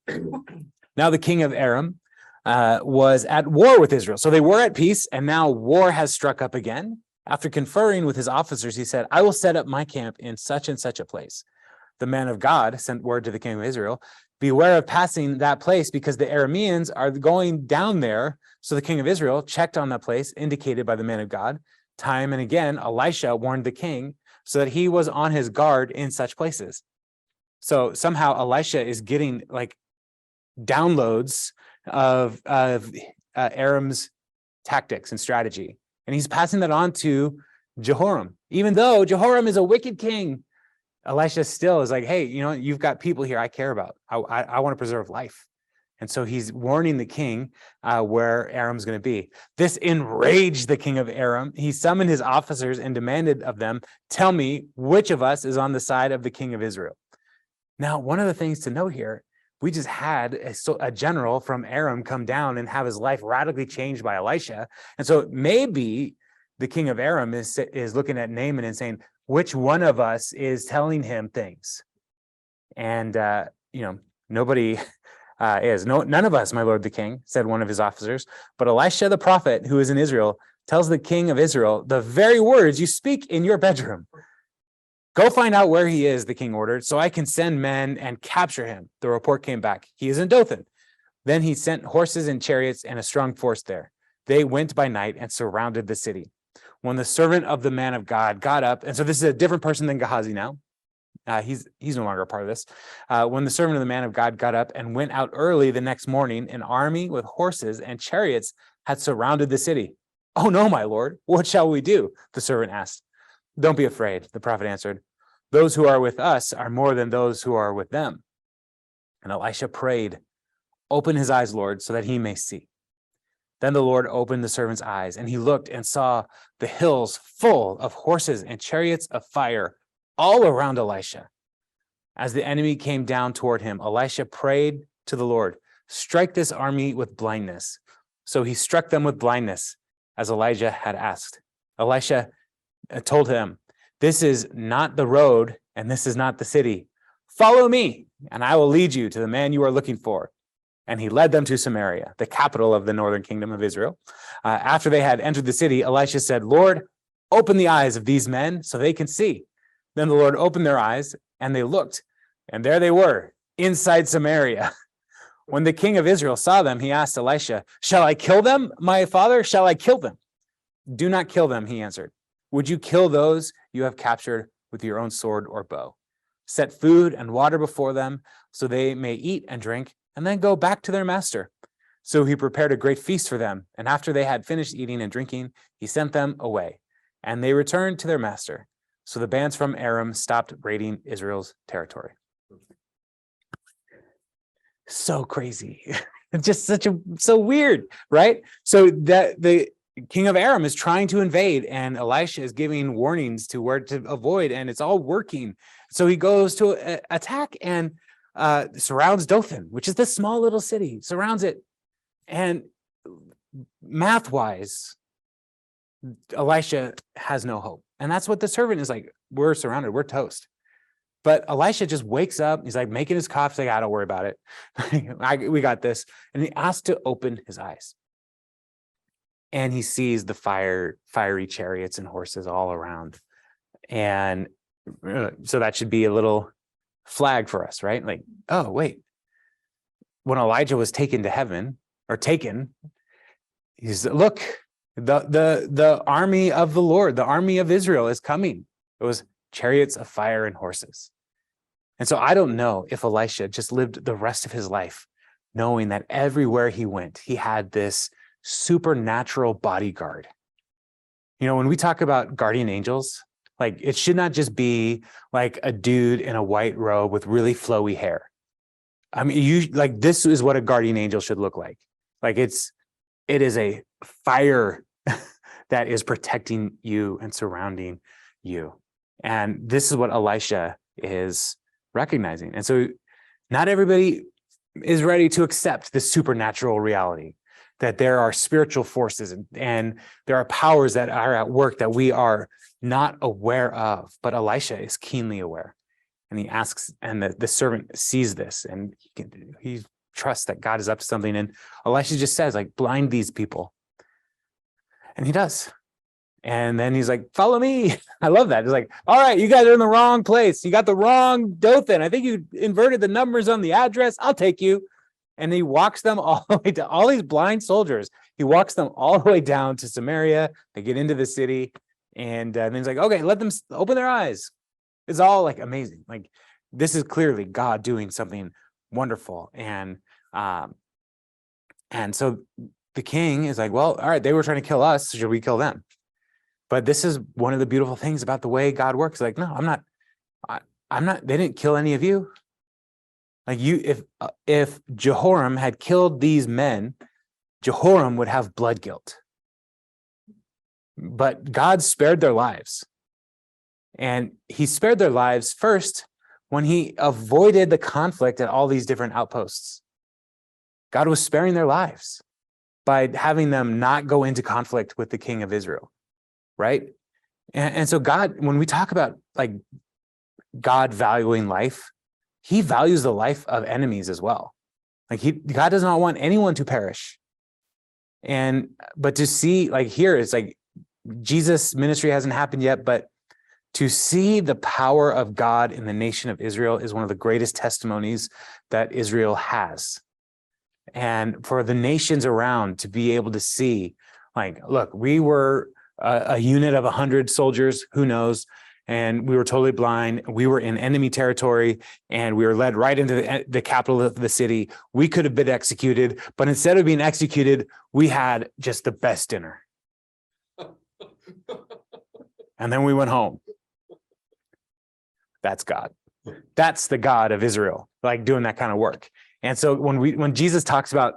Now the king of Aram was at war with Israel. So they were at peace, and now war has struck up again. After conferring with his officers, he said, I will set up my camp in such and such a place. The man of God sent word to the king of Israel, beware of passing that place because the Arameans are going down there. So the king of Israel checked on that place indicated by the man of God. Time and again, Elisha warned the king so that he was on his guard in such places. So somehow Elisha is getting like downloads of Aram's tactics and strategy. And he's passing that on to Jehoram. Even though Jehoram is a wicked king, Elisha still is like, hey, you've got people here I care about. I want to preserve life. And so he's warning the king where Aram's going to be. This enraged the king of Aram. He summoned his officers and demanded of them, tell me which of us is on the side of the king of Israel. Now, one of the things to note here, we just had a general from Aram come down and have his life radically changed by Elisha. And so maybe the king of Aram is looking at Naaman and saying, which one of us is telling him things? And, nobody is. None of us, my lord the king, said one of his officers. But Elisha the prophet, who is in Israel, tells the king of Israel the very words you speak in your bedroom. Go find out where he is, the king ordered, so I can send men and capture him. The report came back. He is in Dothan. Then he sent horses and chariots and a strong force there. They went by night and surrounded the city. when the servant of the man of God got up, and so this is a different person than Gehazi now. He's no longer a part of this. When the servant of the man of God got up and went out early the next morning, an army with horses and chariots had surrounded the city. "Oh no, my lord, what shall we do?" the servant asked. "Don't be afraid," the prophet answered. "Those who are with us are more than those who are with them." And Elisha prayed, "Open his eyes, Lord, so that he may see." Then the Lord opened the servant's eyes, and he looked and saw the hills full of horses and chariots of fire all around Elisha. As the enemy came down toward him, Elisha prayed to the Lord, "Strike this army with blindness." So he struck them with blindness, as Elijah had asked. Elisha told him, "This is not the road, and this is not the city. Follow me, and I will lead you to the man you are looking for." And he led them to Samaria, the capital of the northern kingdom of Israel. After they had entered the city, Elisha said, "Lord, open the eyes of these men so they can see." Then the Lord opened their eyes, and they looked, and there they were, inside Samaria. When the king of Israel saw them, he asked Elisha, "Shall I kill them, my father? Shall I kill them?" "Do not kill them," he answered. "Would you kill those you have captured with your own sword or bow? Set food and water before them so they may eat and drink, and then go back to their master." So he prepared a great feast for them, and after they had finished eating and drinking, he sent them away, and they returned to their master. So the bands from Aram stopped raiding Israel's territory. So crazy. Just so weird, right? So that the king of Aram is trying to invade, and Elisha is giving warnings to where to avoid, and it's all working. So he goes to attack and surrounds Dothan, which is this small little city, surrounds it. And math-wise, Elisha has no hope. And that's what the servant is like. We're surrounded, we're toast. But Elisha just wakes up, he's like making his coffee, like, "I don't worry about it. We got this." And he asks to open his eyes. And he sees the fiery chariots and horses all around. And so that should be a little flag for us, right? Like, oh, wait. When Elijah was taken to heaven, he's, look, the army of the Lord, the army of Israel is coming. It was chariots of fire and horses. And so I don't know if Elisha just lived the rest of his life knowing that everywhere he went, he had this supernatural bodyguard. You know, when we talk about guardian angels, like, it should not just be like a dude in a white robe with really flowy hair. I mean, this is what a guardian angel should look like. Like, it is a fire that is protecting you and surrounding you. And this is what Elisha is recognizing. And so not everybody is ready to accept this supernatural reality, that there are spiritual forces and there are powers that are at work that we are not aware of. But Elisha is keenly aware. And he asks, and the servant sees this, and he trusts that God is up to something. And Elisha just says, like, blind these people. And he does. And then he's like, "Follow me." I love that. It's like, all right, you guys are in the wrong place. You got the wrong Dothan. I think you inverted the numbers on the address. I'll take you. And he walks them all the way to all these blind soldiers. He walks them all the way down to Samaria. They get into the city. And then he's like, okay, let them open their eyes. It's all like amazing. Like, this is clearly God doing something wonderful. And so the king is like, well, all right, they were trying to kill us. So should we kill them? But this is one of the beautiful things about the way God works. Like, no, I'm not, they didn't kill any of you. Like, if Jehoram had killed these men, Jehoram would have blood guilt. But God spared their lives. And he spared their lives first when he avoided the conflict at all these different outposts. God was sparing their lives by having them not go into conflict with the king of Israel, right? And so God, when we talk about like God valuing life, he values the life of enemies as well. Like, God does not want anyone to perish. But to see, like, here, it's like Jesus' ministry hasn't happened yet, but to see the power of God in the nation of Israel is one of the greatest testimonies that Israel has. And for the nations around to be able to see, like, look, we were a unit of 100 soldiers, who knows? And we were totally blind. We were in enemy territory and we were led right into the capital of the city. We could have been executed, but instead of being executed, we had just the best dinner. And then we went home. That's God. That's the God of Israel, like doing that kind of work. And so when Jesus talks about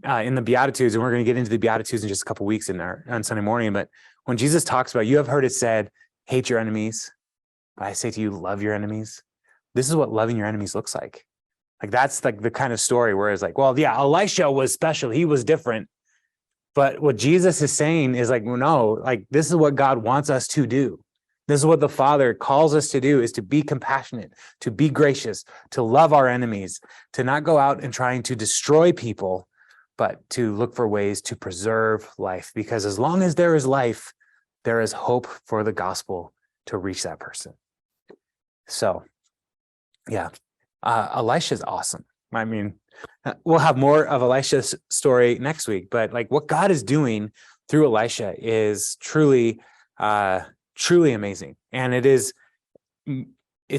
in the Beatitudes, and we're going to get into the Beatitudes in just a couple of weeks on Sunday morning, but when Jesus talks about, you have heard it said, hate your enemies, but I say to you, love your enemies. This is what loving your enemies looks like. Like that's like the kind of story where it's like, well, yeah, Elisha was special. He was different. But what Jesus is saying is like, no, like this is what God wants us to do. This is what the Father calls us to do, is to be compassionate, to be gracious, to love our enemies, to not go out and trying to destroy people, but to look for ways to preserve life. Because as long as there is life, there is hope for the gospel to reach that person. So, yeah, Elisha is awesome. I mean, we'll have more of Elisha's story next week, but like what God is doing through Elisha is truly amazing. And it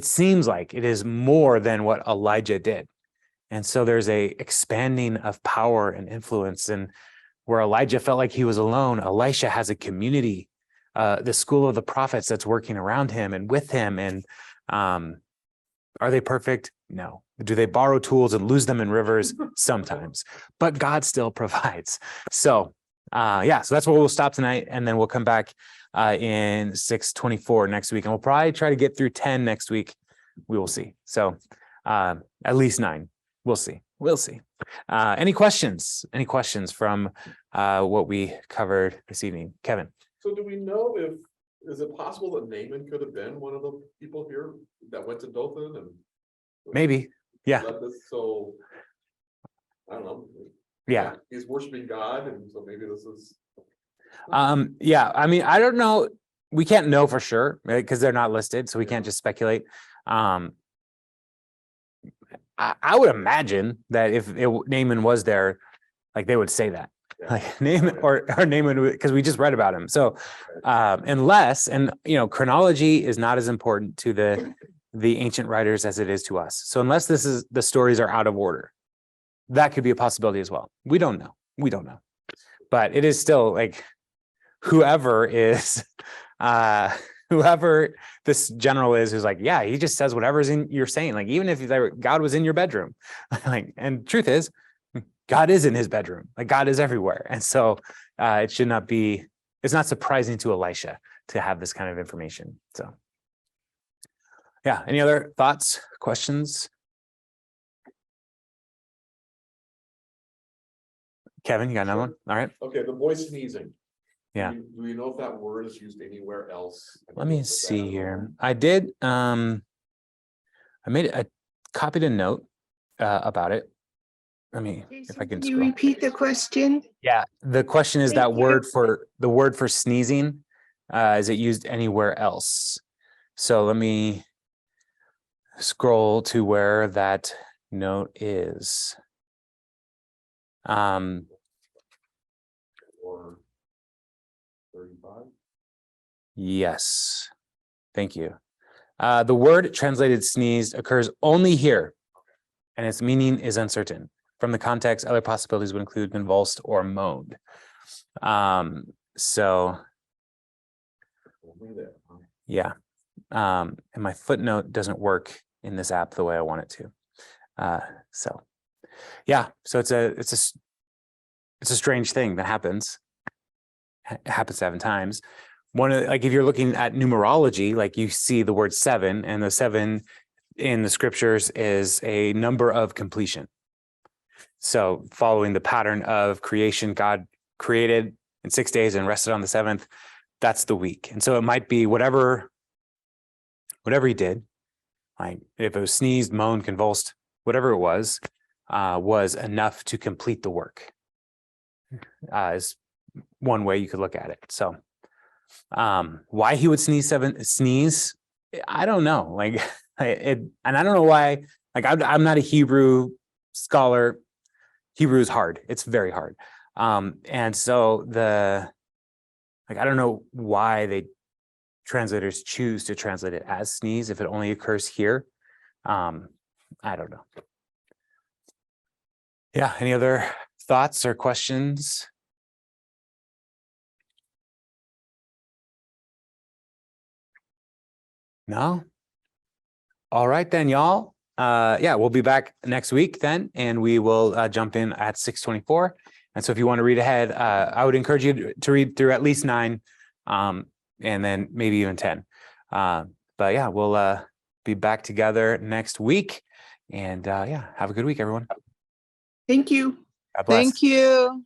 seems like it is more than what Elijah did. And so there's a expanding of power and influence. And where Elijah felt like he was alone, Elisha has a community, the school of the prophets that's working around him and with him. And are they perfect? No. Do they borrow tools and lose them in rivers? Sometimes. But God still provides. So so that's where we'll stop tonight. And then we'll come back in 6:24 next week. And we'll probably try to get through 10 next week. We will see. So at least 9. We'll see. Any questions? Any questions from what we covered this evening? Kevin. So do we know is it possible that Naaman could have been one of the people here that went to Dothan and maybe, yeah. So I don't know. Yeah. He's worshiping God, and so maybe this is. Yeah. I mean, I don't know. We can't know for sure, right? Because they're not listed, so we can't just speculate. I would imagine that if Naaman was there, like they would say that. Yeah. Like Naaman or Naaman, because we just read about him. So unless, and chronology is not as important to the ancient writers as it is to us. So unless the stories are out of order, that could be a possibility as well. We don't know. But it is still like whoever this general is, who's like, yeah, he just says whatever's in you're saying. Like, even if God was in your bedroom, like, and truth is, God is in his bedroom. Like, God is everywhere. And so it's not surprising to Elisha to have this kind of information. So yeah. Any other thoughts, questions? Kevin, you got another one? All right. Okay, the boy sneezing. Yeah. Do we know if that word is used anywhere else? Let me see here. I did. I copied a note about it. Let me, if I can. Can you repeat the question? Yeah, the question is Thank you. the word for sneezing. Is it used anywhere else? So let me scroll to where that note is. Or 35. Yes, thank you. The word translated sneeze occurs only here, and its meaning is uncertain. From the context, other possibilities would include convulsed or moaned. So yeah, and my footnote doesn't work in this app the way I want it to. So yeah, so it's a strange thing that happens. It happens 7 times. Like if you're looking at numerology, like you see the word 7, and the 7 in the scriptures is a number of completion. So following the pattern of creation, God created in 6 days and rested on the 7th. That's the week. And so it might be whatever he did, like if it was sneezed, moaned, convulsed, whatever it was enough to complete the work. Is one way you could look at it. So why he would sneeze, I don't know. Like and I don't know why. Like I'm not a Hebrew scholar. Hebrew is hard. It's very hard. And so like, I don't know why translators choose to translate it as sneeze if it only occurs here. I don't know. Yeah, any other thoughts or questions? No? All right then, y'all. Yeah, we'll be back next week then, and we will jump in at 6:24. And so if you want to read ahead, I would encourage you to read through at least 9, and then maybe even 10. But yeah, we'll be back together next week. And yeah, have a good week, everyone. Thank you. God bless. Thank you.